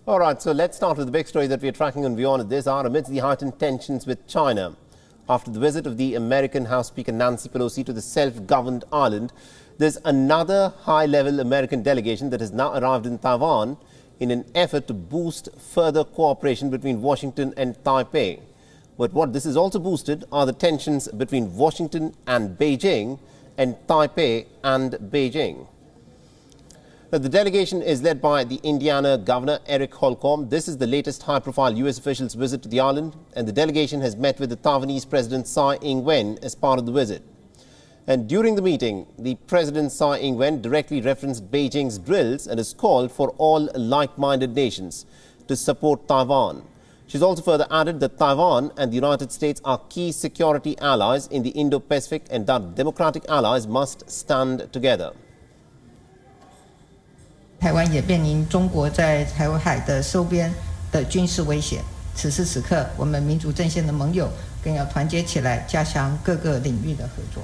All right, so let's start with the big story that we're tracking on WION at this hour amidst the heightened tensions with China. After the visit of the American House Speaker Nancy Pelosi to the self-governed island, there's another high-level American delegation that has now arrived in Taiwan in an effort to boost further cooperation between Washington and Taipei. But what this has also boosted are the tensions between Washington and Beijing and Taipei and Beijing. Now, the delegation is led by the Indiana Governor Eric Holcomb. This is the latest high-profile U.S. officials' visit to the island, and the delegation has met with the Taiwanese President Tsai Ing-wen as part of the visit. And during the meeting, the President Tsai Ing-wen directly referenced Beijing's drills and has called for all like-minded nations to support Taiwan. She's also further added that Taiwan and the United States are key security allies in the Indo-Pacific and that democratic allies must stand together. 台湾也面临中国在台湾海的周边的军事威胁。此时此刻，我们民主阵线的盟友更要团结起来，加强各个领域的合作。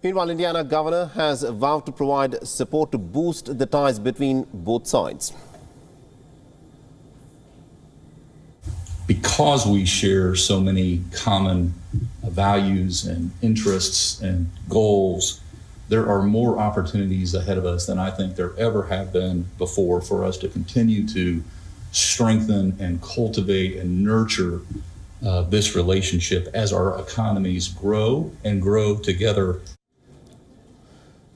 Meanwhile, Indiana governor has vowed to provide support to boost the ties between both sides. Because we share so many common values and interests and goals, there are more opportunities ahead of us than I think there ever have been before for us to continue to strengthen and cultivate and nurture this relationship as our economies grow and grow together.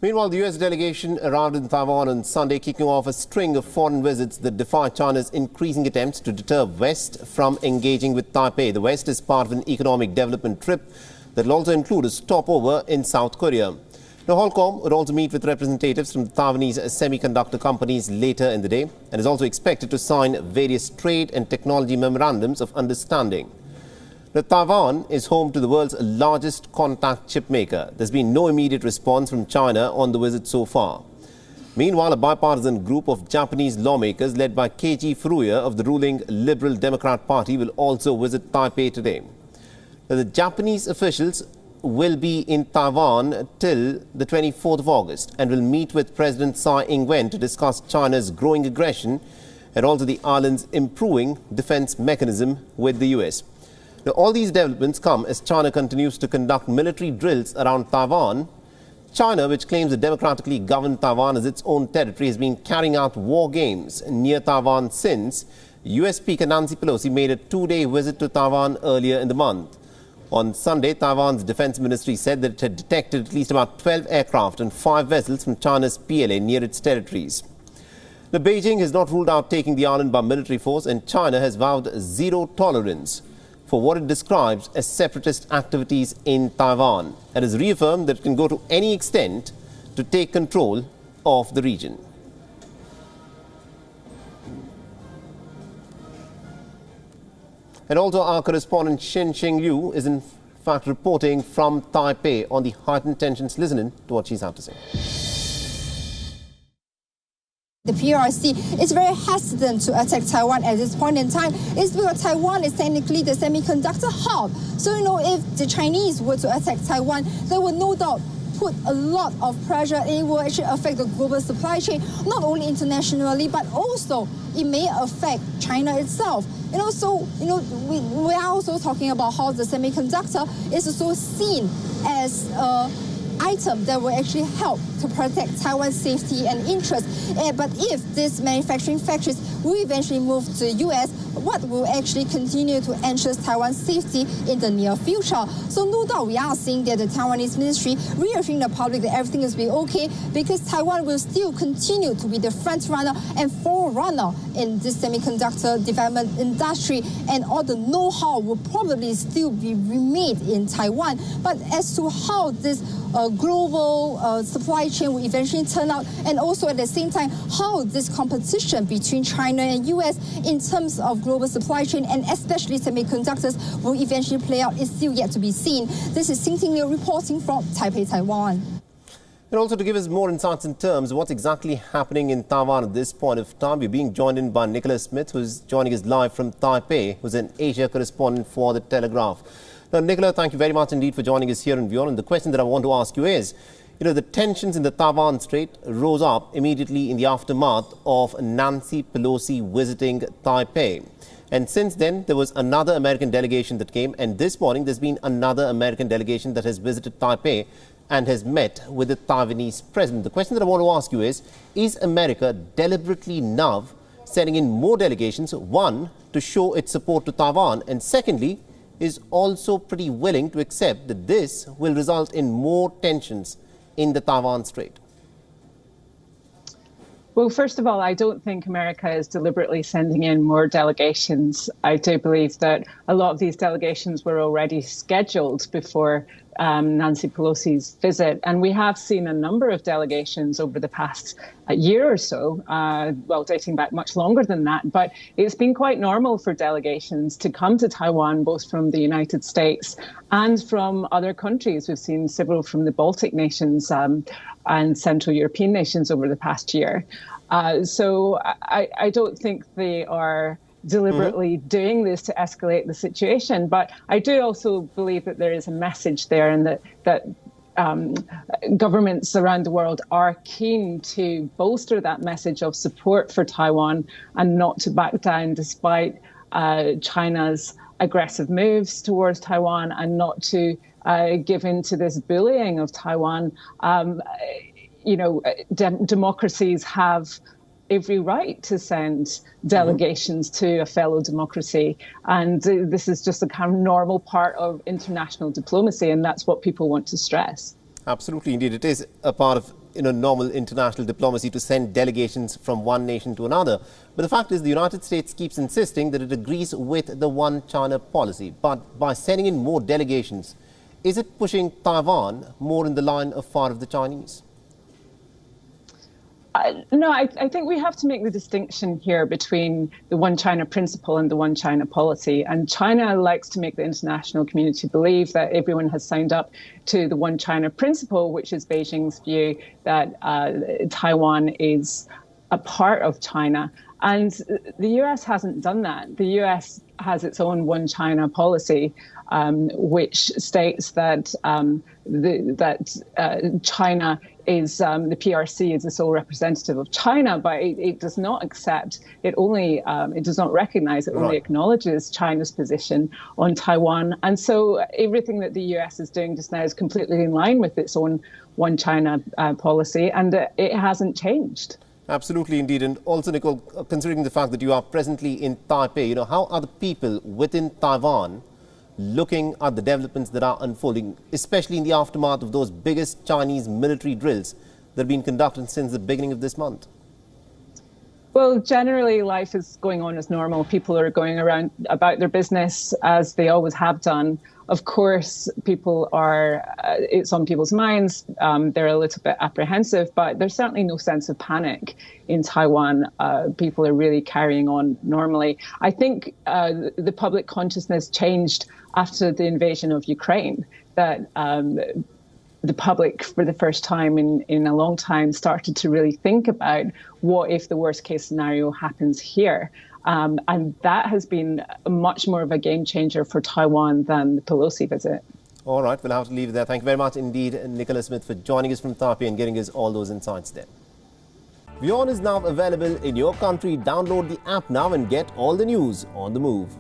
Meanwhile, the U.S. delegation arrived in Taiwan on Sunday, kicking off a string of foreign visits that defy China's increasing attempts to deter West from engaging with Taipei. The West is part of an economic development trip that will also include a stopover in South Korea. Now, Holcomb would also meet with representatives from the Taiwanese semiconductor companies later in the day and is also expected to sign various trade and technology memorandums of understanding. Now, Taiwan is home to the world's largest contact chip maker. There's been no immediate response from China on the visit so far. Meanwhile, a bipartisan group of Japanese lawmakers led by Keiji Furuya of the ruling Liberal Democrat Party will also visit Taipei today. Now, the Japanese officials will be in Taiwan till the 24th of August and will meet with President Tsai Ing-wen to discuss China's growing aggression and also the island's improving defense mechanism with the U.S. Now, all these developments come as China continues to conduct military drills around Taiwan. China, which claims the democratically governed Taiwan as its own territory, has been carrying out war games near Taiwan since U.S. Speaker Nancy Pelosi made a two-day visit to Taiwan earlier in the month. On Sunday, Taiwan's defense ministry said that it had detected at least about 12 aircraft and 5 vessels from China's PLA near its territories. Now, Beijing has not ruled out taking the island by military force, and China has vowed zero tolerance for what it describes as separatist activities in Taiwan and has reaffirmed that it can go to any extent to take control of the region. And also our correspondent Xin Liu is in fact reporting from Taipei on the heightened tensions. Listen in to what she's had to say. The PRC is very hesitant to attack Taiwan at this point in time. It's because Taiwan is technically the semiconductor hub. So, if the Chinese were to attack Taiwan, they would no doubt put a lot of pressure and it will actually affect the global supply chain, not only internationally, but also it may affect China itself. We are also talking about how the semiconductor is also seen as item that will actually help to protect Taiwan's safety and interest. But if these manufacturing factories will eventually move to the U.S., what will actually continue to ensure Taiwan's safety in the near future? So no doubt we are seeing that the Taiwanese ministry reassuring the public that everything is be okay because Taiwan will still continue to be the front runner and forerunner in this semiconductor development industry, and all the know-how will probably still be remade in Taiwan. But as to how this global supply chain will eventually turn out, and also at the same time how this competition between China and US in terms of global supply chain and especially semiconductors will eventually play out is still yet to be seen. This is Xin Liu reporting from Taipei, Taiwan. And also to give us more insights in terms of what's exactly happening in Taiwan at this point of time, we're being joined in by Nicola Smith, who's joining us live from Taipei, who's an Asia correspondent for the Telegraph. Now, Nicola, thank you very much indeed for joining us here in WION. And the question that I want to ask you is The tensions in the Taiwan Strait rose up immediately in the aftermath of Nancy Pelosi visiting Taipei. And since then, there was another American delegation that came. And this morning, there's been another American delegation that has visited Taipei and has met with the Taiwanese president. The question that I want to ask you is America deliberately now sending in more delegations, one, to show its support to Taiwan, and secondly, is also pretty willing to accept that this will result in more tensions in the Taiwan Strait? Well, first of all, I don't think America is deliberately sending in more delegations. I do believe that a lot of these delegations were already scheduled before Nancy Pelosi's visit. And we have seen a number of delegations over the past year or so, dating back much longer than that. But it's been quite normal for delegations to come to Taiwan, both from the United States and from other countries. We've seen several from the Baltic nations and Central European nations over the past year. So I don't think they are deliberately doing this to escalate the situation. But I do also believe that there is a message there, and that governments around the world are keen to bolster that message of support for Taiwan and not to back down despite China's aggressive moves towards Taiwan, and not to give in to this bullying of Taiwan. Democracies have every right to send delegations to a fellow democracy. And this is just a kind of normal part of international diplomacy, and that's what people want to stress. Absolutely, indeed. It is a part of normal international diplomacy to send delegations from one nation to another. But the fact is, the United States keeps insisting that it agrees with the one China policy. But by sending in more delegations, is it pushing Taiwan more in the line of far of the Chinese? No, I think we have to make the distinction here between the one China principle and the one China policy. And China likes to make the international community believe that everyone has signed up to the one China principle, which is Beijing's view that Taiwan is a part of China. And the US hasn't done that. The US has its own one China policy, which states that China is the PRC is the sole representative of China, but it does not accept. It does not recognize. It only acknowledges China's position on Taiwan. And so everything that the US is doing just now is completely in line with its own one China policy, and it hasn't changed. Absolutely, indeed. And also, Nicole, considering the fact that you are presently in Taipei, how are the people within Taiwan looking at the developments that are unfolding, especially in the aftermath of those biggest Chinese military drills that have been conducted since the beginning of this month? Well, generally, life is going on as normal. People are going around about their business as they always have done. Of course, it's on people's minds. They're a little bit apprehensive, but there's certainly no sense of panic in Taiwan. People are really carrying on normally. I think the public consciousness changed after the invasion of Ukraine, that the public, for the first time in a long time, started to really think about what if the worst case scenario happens here. And that has been much more of a game changer for Taiwan than the Pelosi visit. All right, we'll have to leave it there. Thank you very much indeed, Nicola Smith, for joining us from Taipei and getting us all those insights there. WION is now available in your country. Download the app now and get all the news on the move.